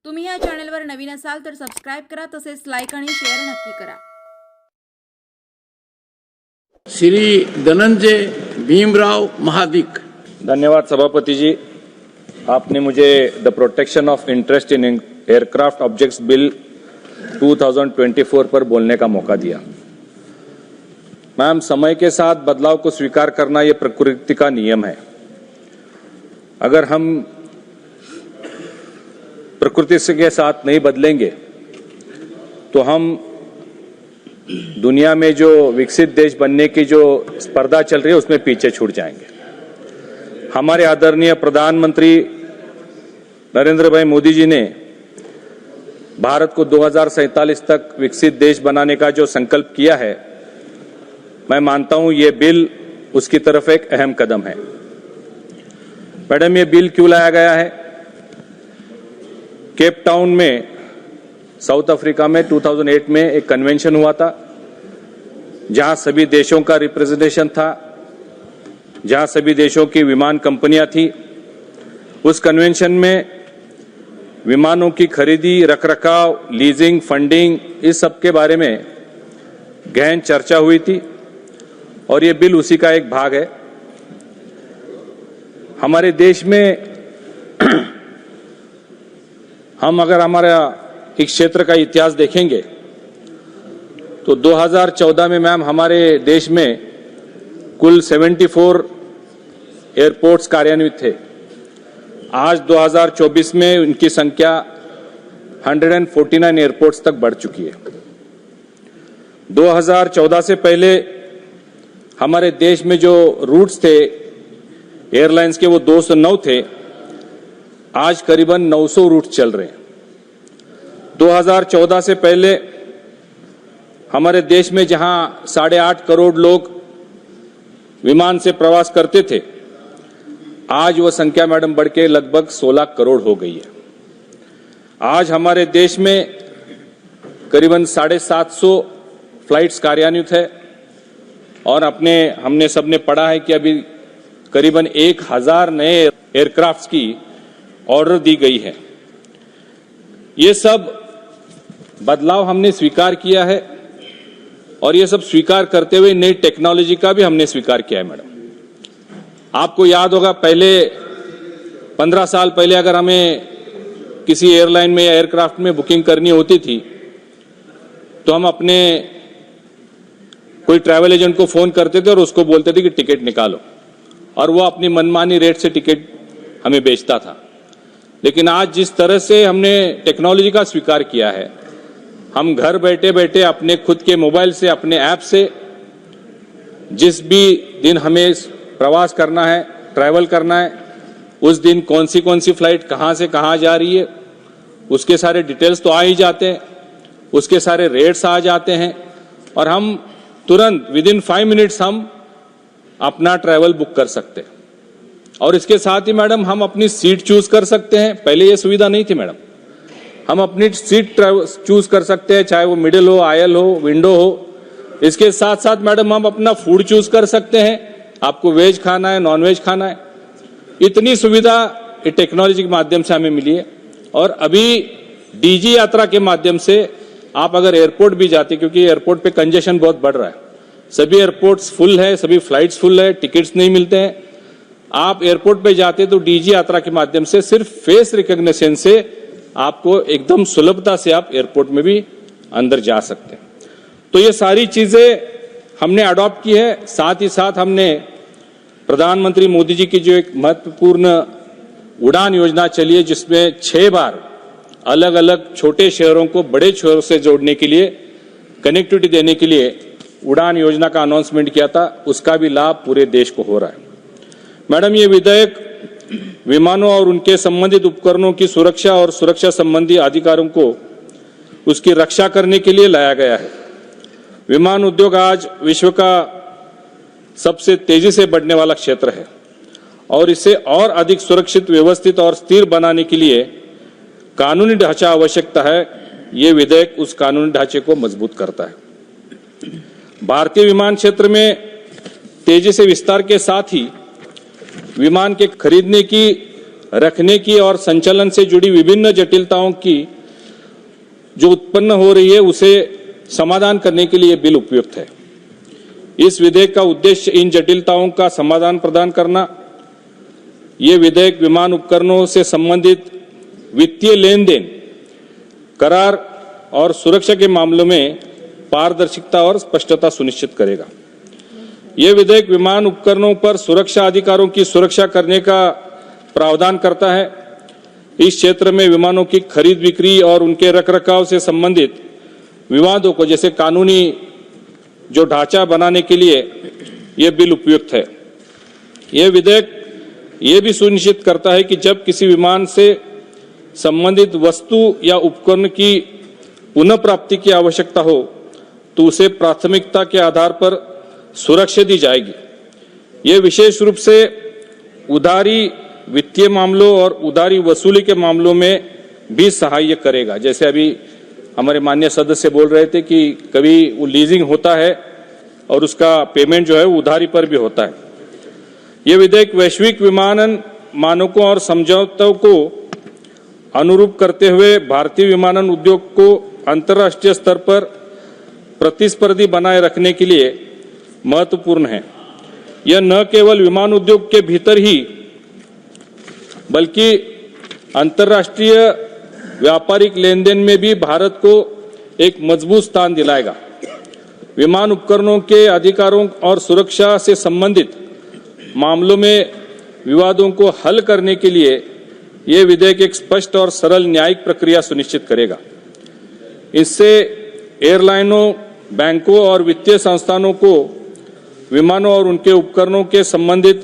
तुम्ही या चॅनलवर नवीन असाल तर सबस्क्राइब करा, तसेच लाईक आणि शेअर नक्की करा। श्री धनंजय भीमराव महादिक। धन्यवाद सभापति जी, आपने मुझे the protection of interest in aircraft objects bill 2024 पर बोलने का मौका दिया। मैम, समय के साथ बदलाव को स्वीकार करना ये प्रकृति का नियम है। अगर हम प्रकृति के साथ नहीं बदलेंगे तो हम दुनिया में जो विकसित देश बनने की जो स्पर्धा चल रही है उसमें पीछे छूट जाएंगे। हमारे आदरणीय प्रधानमंत्री नरेंद्र भाई मोदी जी ने भारत को 2047 तक विकसित देश बनाने का जो संकल्प किया है, मैं मानता हूं ये बिल उसकी तरफ एक अहम कदम है। मैडम, ये बिल क्यों लाया गया है? केप टाउन में साउथ अफ्रीका में 2008 में एक कन्वेंशन हुआ था, जहां सभी देशों का रिप्रेजेंटेशन था, जहां सभी देशों की विमान कंपनियां थी। उस कन्वेंशन में विमानों की खरीदी, रखरखाव, लीजिंग, फंडिंग, इस सब के बारे में गहन चर्चा हुई थी और ये बिल उसी का एक भाग है। हमारे देश में हम अगर हमारा इस क्षेत्र का इतिहास देखेंगे तो 2014 में मैम हमारे देश में कुल 74 एयरपोर्ट्स कार्यान्वित थे। आज 2024 में उनकी संख्या 149 एयरपोर्ट्स तक बढ़ चुकी है। 2014 से पहले हमारे देश में जो रूट्स थे एयरलाइंस के, वो 209 थे। आज करीबन 900 रूट चल रहे हैं। 2014 से पहले हमारे देश में जहां 8.5 करोड़ लोग विमान से प्रवास करते थे, आज वो संख्या मैडम बढ़ के लगभग 16 करोड़ हो गई है। आज हमारे देश में करीबन 750 फ्लाइट्स कार्यान्वित है और हमने सबने पढ़ा है कि अभी करीबन 1000 नए एयरक्राफ्ट्स की ऑर्डर दी गई है। ये सब बदलाव हमने स्वीकार किया है और ये सब स्वीकार करते हुए नई टेक्नोलॉजी का भी हमने स्वीकार किया है। मैडम, आपको याद होगा पहले 15 साल पहले अगर हमें किसी एयरलाइन में या एयरक्राफ्ट में बुकिंग करनी होती थी तो हम अपने कोई ट्रैवल एजेंट को फोन करते थे और उसको बोलते थे कि टिकट निकालो, और वो अपनी मनमानी रेट से टिकट हमें बेचता था। लेकिन आज जिस तरह से हमने टेक्नोलॉजी का स्वीकार किया है, हम घर बैठे बैठे अपने खुद के मोबाइल से, अपने ऐप से, जिस भी दिन हमें प्रवास करना है, ट्रैवल करना है, उस दिन कौन सी फ्लाइट कहां से कहां जा रही है, उसके सारे डिटेल्स तो आ ही जाते हैं, उसके सारे रेट्स आ जाते हैं और हम तुरंत विदिन 5 मिनट्स हम अपना ट्रैवल बुक कर सकते हैं। और इसके साथ ही मैडम हम अपनी सीट चूज कर सकते हैं। पहले ये सुविधा नहीं थी मैडम। हम अपनी सीट चूज कर सकते हैं, चाहे वो मिडिल हो, आयल हो, विंडो हो। इसके साथ साथ मैडम हम अपना फूड चूज कर सकते हैं, आपको वेज खाना है, नॉन वेज खाना है। इतनी सुविधा टेक्नोलॉजी के माध्यम से हमें मिली है। और अभी डीजी यात्रा के माध्यम से आप अगर एयरपोर्ट भी जाते, क्योंकि एयरपोर्ट पे कंजेशन बहुत बढ़ रहा है, सभी एयरपोर्ट्स फुल है, सभी फ्लाइट्स फुल है, टिकट्स नहीं मिलते हैं। आप एयरपोर्ट पे जाते तो डीजी यात्रा के माध्यम से सिर्फ फेस रिकॉग्निशन से आपको एकदम सुलभता से आप एयरपोर्ट में भी अंदर जा सकते हैं। तो ये सारी चीजें हमने अडॉप्ट की है। साथ ही साथ हमने प्रधानमंत्री मोदी जी की जो एक महत्वपूर्ण उड़ान योजना चली है, जिसमें 6 बार अलग अलग छोटे शहरों को बड़े शहरों से जोड़ने के लिए, कनेक्टिविटी देने के लिए उड़ान योजना का अनाउंसमेंट किया था। उसका भी लाभ पूरे देश को हो रहा है। मैडम, ये विधेयक विमानों और उनके संबंधित उपकरणों की सुरक्षा और सुरक्षा संबंधी अधिकारों को उसकी रक्षा करने के लिए लाया गया है। विमान उद्योग आज विश्व का सबसे तेजी से बढ़ने वाला क्षेत्र है और इसे और अधिक सुरक्षित, व्यवस्थित और स्थिर बनाने के लिए कानूनी ढांचा आवश्यकता है। ये विधेयक उस कानूनी ढांचे को मजबूत करता है। भारतीय विमान क्षेत्र में तेजी से विस्तार के साथ ही विमान के खरीदने की रखने की और संचालन से जुड़ी विभिन्न जटिलताओं की जो उत्पन्न हो रही है उसे समाधान करने के लिए बिल उपयुक्त है। इस विधेयक का उद्देश्य इन जटिलताओं का समाधान प्रदान करना। ये विधेयक विमान उपकरणों से संबंधित वित्तीय लेन देन, करार और सुरक्षा के मामलों में पारदर्शिता और स्पष्टता सुनिश्चित करेगा। यह विधेयक विमान उपकरणों पर सुरक्षा अधिकारों की सुरक्षा करने का प्रावधान करता है। इस क्षेत्र में विमानों की खरीद बिक्री और उनके रखरखाव से संबंधित विवादों को जैसे कानूनी जो ढांचा बनाने के लिए यह बिल उपयुक्त है। यह विधेयक ये भी सुनिश्चित करता है कि जब किसी विमान से संबंधित वस्तु या उपकरण की पुनः प्राप्ति की आवश्यकता हो तो उसे प्राथमिकता के आधार पर सुरक्षा दी जाएगी। यह विशेष रूप से उधारी वित्तीय मामलों और उधारी वसूली के मामलों में भी सहायक करेगा। जैसे अभी हमारे माननीय सदस्य बोल रहे थे कि कभी वो लीजिंग होता है और उसका पेमेंट जो है वो उधारी पर भी होता है। यह विधेयक वैश्विक विमानन मानकों और समझौतों को अनुरूप करते हुए भारतीय विमानन उद्योग को अंतर्राष्ट्रीय स्तर पर प्रतिस्पर्धी बनाए रखने के लिए महत्वपूर्ण है। यह न केवल विमान उद्योग के भीतर ही बल्कि अंतर्राष्ट्रीय व्यापारिक लेन देन में भी भारत को एक मजबूत स्थान दिलाएगा। विमान उपकरणों के अधिकारों और सुरक्षा से संबंधित मामलों में विवादों को हल करने के लिए यह विधेयक एक स्पष्ट और सरल न्यायिक प्रक्रिया सुनिश्चित करेगा। इससे एयरलाइनों, बैंकों और वित्तीय संस्थानों को विमानों और उनके उपकरणों के संबंधित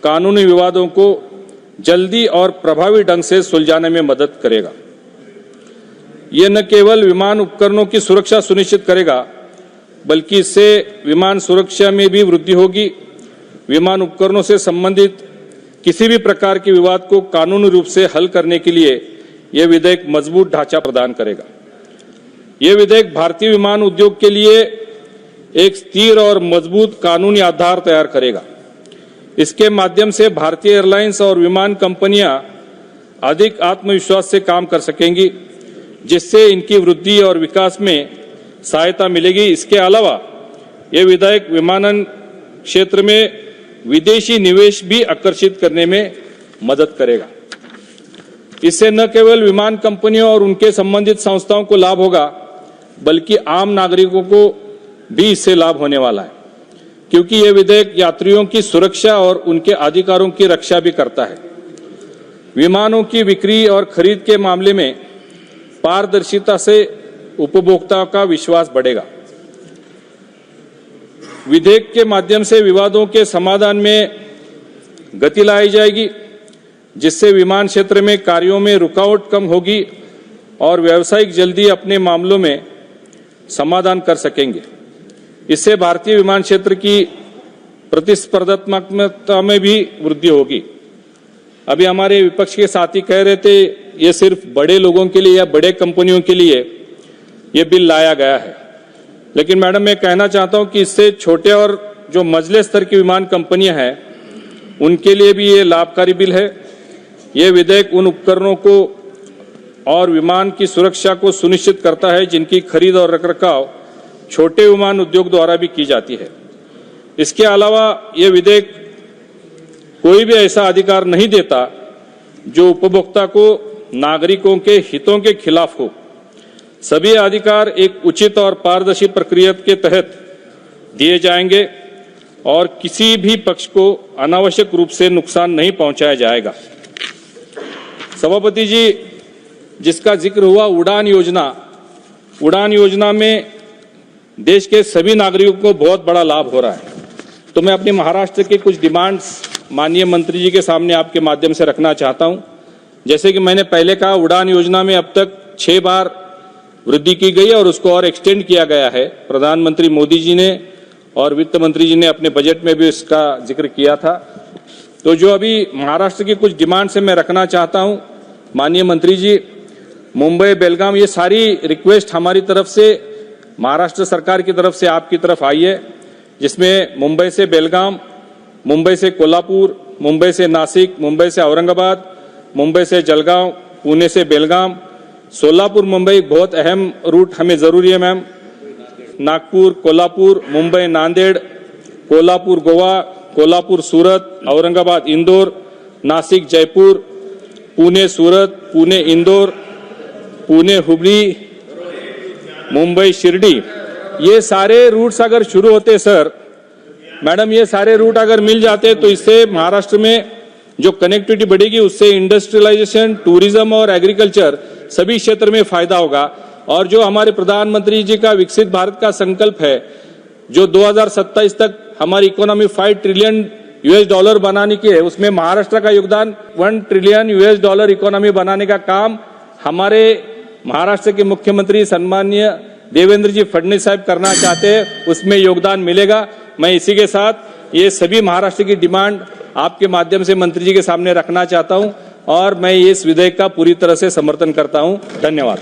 कानूनी विवादों को जल्दी और प्रभावी ढंग से सुलझाने में मदद करेगा। यह न केवल विमान उपकरणों की सुरक्षा सुनिश्चित करेगा बल्कि इससे विमान सुरक्षा में भी वृद्धि होगी। विमान उपकरणों से संबंधित किसी भी प्रकार के विवाद को कानूनी रूप से हल करने के लिए यह विधेयक मजबूत ढांचा प्रदान करेगा। यह विधेयक भारतीय विमान उद्योग के लिए एक स्थिर और मजबूत कानूनी आधार तैयार करेगा। इसके माध्यम से भारतीय एयरलाइंस और विमान कंपनियां अधिक आत्मविश्वास से काम कर सकेंगी, जिससे इनकी वृद्धि और विकास में सहायता मिलेगी। इसके अलावा यह विधेयक विमानन क्षेत्र में विदेशी निवेश भी आकर्षित करने में मदद करेगा। इससे न केवल विमान कंपनियों और उनके संबंधित संस्थाओं को लाभ होगा बल्कि आम नागरिकों को भी इससे लाभ होने वाला है, क्योंकि यह विधेयक यात्रियों की सुरक्षा और उनके अधिकारों की रक्षा भी करता है। विमानों की बिक्री और खरीद के मामले में पारदर्शिता से उपभोक्ताओं का विश्वास बढ़ेगा। विधेयक के माध्यम से विवादों के समाधान में गति लाई जाएगी, जिससे विमान क्षेत्र में कार्यों में रुकावट कम होगी और व्यावसायिक जल्दी अपने मामलों में समाधान कर सकेंगे। इससे भारतीय विमान क्षेत्र की प्रतिस्पर्धात्मकता में भी वृद्धि होगी। अभी हमारे विपक्ष के साथी कह रहे थे ये सिर्फ बड़े लोगों के लिए या बड़े कंपनियों के लिए ये बिल लाया गया है, लेकिन मैडम मैं कहना चाहता हूं कि इससे छोटे और जो मझले स्तर की विमान कंपनियां हैं उनके लिए भी ये लाभकारी बिल है। ये विधेयक उन उपकरणों को और विमान की सुरक्षा को सुनिश्चित करता है जिनकी खरीद और रखरखाव छोटे विमान उद्योग द्वारा भी की जाती है। इसके अलावा यह विधेयक कोई भी ऐसा अधिकार नहीं देता जो उपभोक्ता को नागरिकों के हितों के खिलाफ हो। सभी अधिकार एक उचित और पारदर्शी प्रक्रिया के तहत दिए जाएंगे और किसी भी पक्ष को अनावश्यक रूप से नुकसान नहीं पहुंचाया जाएगा। सभापति जी, जिसका जिक्र हुआ उड़ान योजना में देश के सभी नागरिकों को बहुत बड़ा लाभ हो रहा है। तो मैं अपनी महाराष्ट्र के कुछ डिमांड्स माननीय मंत्री जी के सामने आपके माध्यम से रखना चाहता हूं। जैसे कि मैंने पहले कहा, उड़ान योजना में अब तक 6 बार वृद्धि की गई और उसको और एक्सटेंड किया गया है। प्रधानमंत्री मोदी जी ने और वित्त मंत्री जी ने अपने बजट में भी इसका जिक्र किया था। तो जो अभी महाराष्ट्र की कुछ डिमांड से मैं रखना चाहता हूं, माननीय मंत्री जी, मुंबई, बेलगाम, ये सारी रिक्वेस्ट हमारी तरफ से महाराष्ट्र सरकार की तरफ से आपकी तरफ आई है, जिसमें मुंबई से बेलगाम, मुंबई से कोल्हापुर, मुंबई से नासिक, मुंबई से औरंगाबाद, मुंबई से जलगांव, पुणे से बेलगाम, सोलापुर मुंबई बहुत अहम रूट हमें जरूरी है मैम। नागपुर, कोल्हापुर, मुंबई, नांदेड़, कोल्हापुर, गोवा, कोल्हापुर, सूरत, औरंगाबाद, इंदौर, नासिक, जयपुर, पुणे, सूरत, पुणे, इंदौर, पुणे, हुबली, मुंबई, शिरडी, ये सारे रूट्स अगर शुरू होते सर, मैडम ये सारे रूट अगर मिल जाते तो इससे महाराष्ट्र में जो कनेक्टिविटी बढ़ेगी, उससे इंडस्ट्रियलाइजेशन, टूरिज्म और एग्रीकल्चर सभी क्षेत्र में फायदा होगा। और जो हमारे प्रधानमंत्री जी का विकसित भारत का संकल्प है, जो 2027 तक हमारी इकोनॉमी $5 ट्रिलियन बनाने की है, उसमें महाराष्ट्र का योगदान $1 ट्रिलियन इकोनॉमी बनाने का काम हमारे महाराष्ट्र के मुख्यमंत्री सम्माननीय देवेंद्र जी फडणवीस साहब करना चाहते हैं, उसमें योगदान मिलेगा। मैं इसी के साथ ये सभी महाराष्ट्र की डिमांड आपके माध्यम से मंत्री जी के सामने रखना चाहता हूं और मैं इस विधेयक का पूरी तरह से समर्थन करता हूं। धन्यवाद।